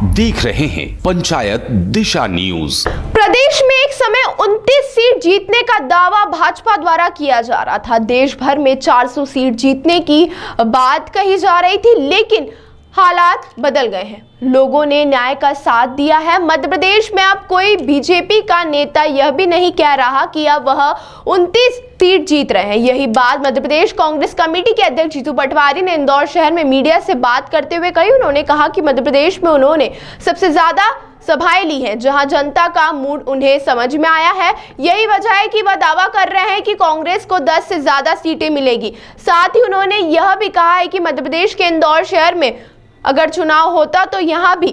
देख रहे हैं पंचायत दिशा न्यूज। प्रदेश में एक समय 29 सीट जीतने का दावा भाजपा द्वारा किया जा रहा था। देश भर में 400 सीट जीतने की बात कही जा रही थी, लेकिन हालात बदल गए हैं। लोगों ने न्याय का साथ दिया है। मध्य प्रदेश में अब कोई बीजेपी का नेता यह भी नहीं कह रहा कि अब वह 29 सीट जीत रहे हैं। यही बात मध्य प्रदेश कांग्रेस कमेटी के अध्यक्ष जीतू पटवारी ने इंदौर शहर में मीडिया से बात करते हुए कही। उन्होंने कहा कि मध्य प्रदेश में उन्होंने सबसे ज्यादा सभाएं ली हैं, जहां जनता का मूड उन्हें समझ में आया है। यही वजह है कि वह दावा कर रहे हैं कि कांग्रेस को 10 से ज्यादा सीटें मिलेगी। साथ ही उन्होंने यह भी कहा है कि मध्य प्रदेश के इंदौर शहर में अगर चुनाव होता तो यहां भी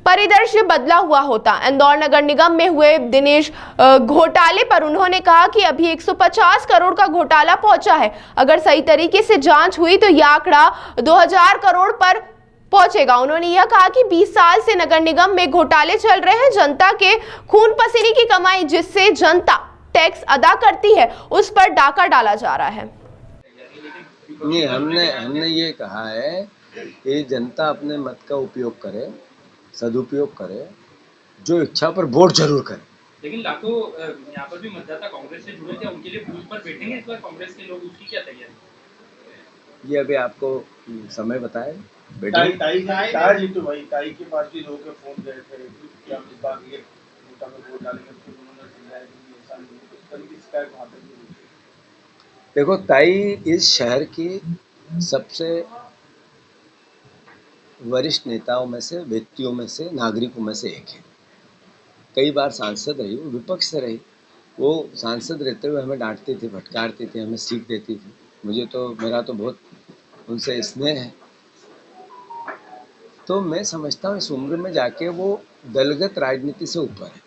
परिदृश्य बदला हुआ होता। इंदौर नगर निगम में हुए दिनेश घोटाले पर उन्होंने कहा कि अभी 150 करोड़ का घोटाला पहुंचा है। अगर सही तरीके से जांच हुई तो यह आंकड़ा 2000 करोड़ पर पहुंचेगा। उन्होंने यह कहा कि 20 साल से नगर निगम में घोटाले चल रहे हैं। जनता के खून पसीने की कमाई जिससे जनता टैक्स अदा करती है, उस पर डाका डाला जा रहा है। नहीं, हमने ये कहा है कि जनता अपने मत का उपयोग करे, सदुपयोग करे, जो इच्छा पर वोट जरूर करे। लेकिन लाखों यहाँ पर भी मतदाता कांग्रेस से जुड़े थे, उनके लिए बूथ पर बैठेंगे इस बार कांग्रेस के लोग, उसकी क्या तैयारी? ये अभी आपको समय बताए ताई के पास भी लोगों के फोन गए थे कि हम इस बार ये वोटा में वोट डालेंगे, फिर उन्होंने समझाया कि ऐसा नहीं है। इस तरीके से क्या वहाँ पे देखो, ताई इस शहर की सबसे वरिष्ठ नेताओं में से, व्यक्तियों में से, नागरिकों में से एक है। कई बार सांसद रही, वो विपक्ष से रही। वो सांसद रहते हुए हमें डांटती थी, फटकारती थी, हमें सीख देती थी। मेरा तो बहुत उनसे स्नेह है। तो मैं समझता हूँ इस उम्र में जाके वो दलगत राजनीति से ऊपर है।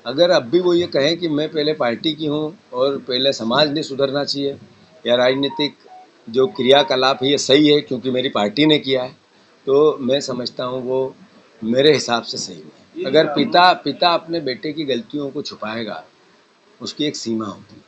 अगर अब भी वो ये कहें कि मैं पहले पार्टी की हूँ और पहले समाज नहीं सुधरना चाहिए, या राजनीतिक जो क्रियाकलाप है ये सही है क्योंकि मेरी पार्टी ने किया है, तो मैं समझता हूँ वो मेरे हिसाब से सही नहीं। अगर पिता अपने बेटे की गलतियों को छुपाएगा, उसकी एक सीमा होती है।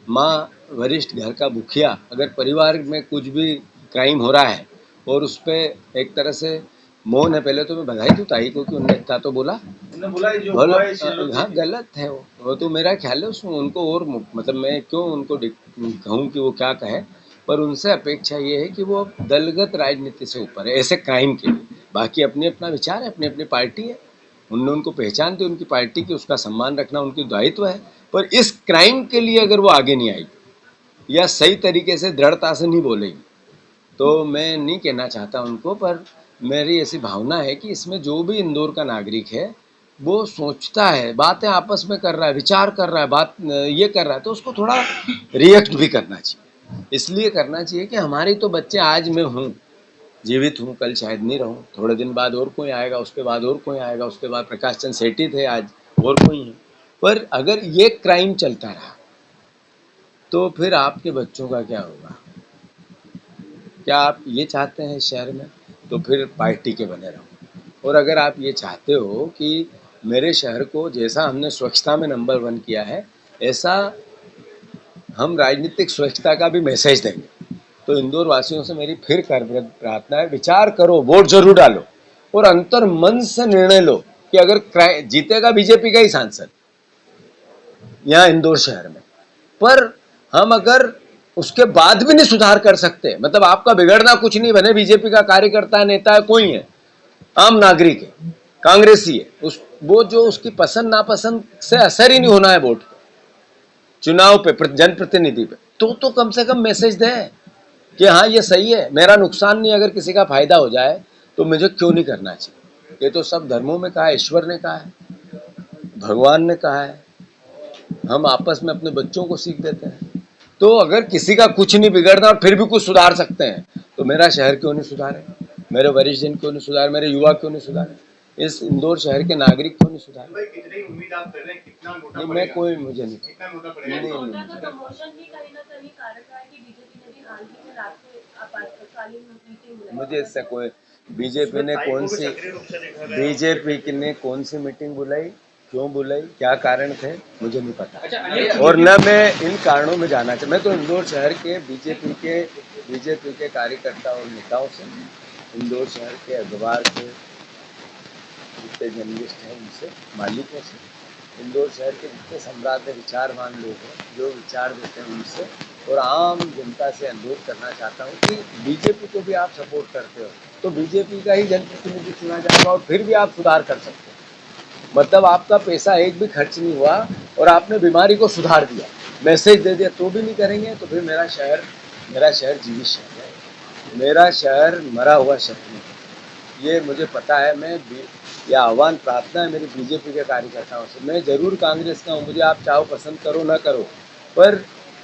माँ, वरिष्ठ घर का मुखिया, अगर परिवार में कुछ भी क्राइम हो रहा है और उस पर एक तरह से मौन है, पहले तो मैं बधाई दूँ ताई को कि उन्होंने इतना तो बोला। हाँ, गलत है वो तो मेरा ख्याल है। उसमें उनको और मतलब मैं क्यों उनको कहूँ कि वो क्या कहे, पर उनसे अपेक्षा ये है कि वो दलगत राजनीति से ऊपर है ऐसे क्राइम के। बाकी अपने अपना विचार है, अपनी अपनी पार्टी है, उनने उनको पहचान दी, उनकी पार्टी की, उसका सम्मान रखना उनकी दायित्व है। पर इस क्राइम के लिए अगर वो आगे नहीं आएगी या सही तरीके से दृढ़ता से नहीं बोलेगी, तो मैं नहीं कहना चाहता उनको, पर मेरी ऐसी भावना है कि इसमें जो भी इंदौर का नागरिक है वो सोचता है, बातें आपस में कर रहा है, विचार कर रहा है, बात ये कर रहा है, तो उसको थोड़ा रिएक्ट भी करना चाहिए। इसलिए करना चाहिए कि हमारी तो बच्चे, आज मैं हूँ, जीवित हूँ, कल शायद नहीं रहूँ, थोड़े दिन बाद और कोई आएगा, उसके बाद और कोई आएगा, उसके बाद प्रकाश चंद सेठी थे, आज और कोई है। पर अगर ये क्राइम चलता रहा तो फिर आपके बच्चों का क्या होगा? क्या आप ये चाहते हैं शहर में? तो फिर पार्टी के बने रहो। और अगर आप ये चाहते हो कि मेरे शहर को जैसा हमने स्वच्छता में नंबर 1 किया है, ऐसा हम राजनीतिक स्वच्छता का भी मैसेज देंगे, तो इंदौर वासियों से मेरी फिर प्रार्थना है, विचार करो, वोट जरूर डालो और अंतर मन से निर्णय लो कि अगर जीतेगा बीजेपी का ही सांसद यहाँ इंदौर शहर में, पर हम अगर उसके बाद भी नहीं सुधार कर सकते, मतलब आपका बिगड़ना कुछ नहीं, बने बीजेपी का कार्यकर्ता है, नेता है, कोई है, आम नागरिक है, कांग्रेसी है, वो जो उसकी पसंद नापसंद से असर ही नहीं होना है वोट पे, चुनाव पे, जनप्रतिनिधि पे, तो कम से कम मैसेज दे कि हाँ ये सही है, मेरा नुकसान नहीं, अगर किसी का फायदा हो जाए तो मुझे क्यों नहीं करना चाहिए। ये तो सब धर्मों में कहा है, ईश्वर ने कहा है, भगवान ने कहा है, हम आपस में अपने बच्चों को सीख देते हैं। तो अगर किसी का कुछ नहीं बिगड़ना और फिर भी कुछ सुधार सकते हैं, तो मेरा शहर क्यों नहीं सुधारे, मेरे वरिष्ठ जन क्यों नहीं सुधारे, मेरे युवा क्यों नहीं सुधारे, इस इंदौर शहर के नागरिक क्यों नहीं सुधारे? कितनी उम्मीद आप कर रहे हैं, कितना मोटा नहीं, मैं कोई मुझे नहीं, मुझे इससे कोई बीजेपी ने कौन सी मीटिंग बुलाई, क्यों बुलाई, क्या कारण थे, मुझे नहीं पता, और न मैं इन कारणों में जाना चाहता। मैं तो इंदौर शहर के बीजेपी के कार्यकर्ता और नेताओं से, इंदौर शहर के अखबार के जितने जर्नलिस्ट हैं उनसे, मालिकों से, इंदौर शहर के जितने सम्राट विचारवान लोग हैं जो विचार देते हैं उनसे, और आम जनता से अनुरोध करना चाहता हूँ कि बीजेपी को भी आप सपोर्ट करते हो तो बीजेपी का ही जनप्रतिनिधि चुना जाएगा और फिर भी आप सुधार कर सकते हो। मतलब आपका पैसा एक भी खर्च नहीं हुआ और आपने बीमारी को सुधार दिया, मैसेज दे दिया, तो भी नहीं करेंगे तो फिर मेरा शहर जीवित शहर है, मेरा शहर मरा हुआ शहर नहीं है। ये मुझे पता है। मैं यह आह्वान प्रार्थना है मेरी बीजेपी के कार्यकर्ताओं से। मैं जरूर कांग्रेस का हूँ, मुझे आप चाहो पसंद करो ना करो, पर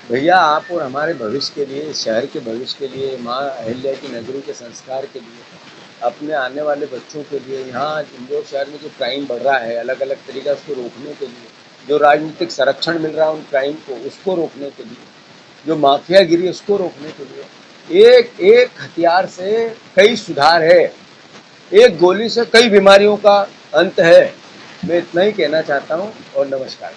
भैया आप और हमारे भविष्य के लिए, शहर के भविष्य के लिए, माँ अहिल्या की नगरी के संस्कार के लिए, अपने आने वाले बच्चों के लिए, यहाँ इंदौर शहर में जो क्राइम बढ़ रहा है अलग अलग तरीका उसको रोकने के लिए, जो राजनीतिक संरक्षण मिल रहा है उन क्राइम को उसको रोकने के लिए, जो माफियागिरी उसको रोकने के लिए, एक एक हथियार से कई सुधार है, एक गोली से कई बीमारियों का अंत है। मैं इतना ही कहना चाहता हूँ और नमस्कार।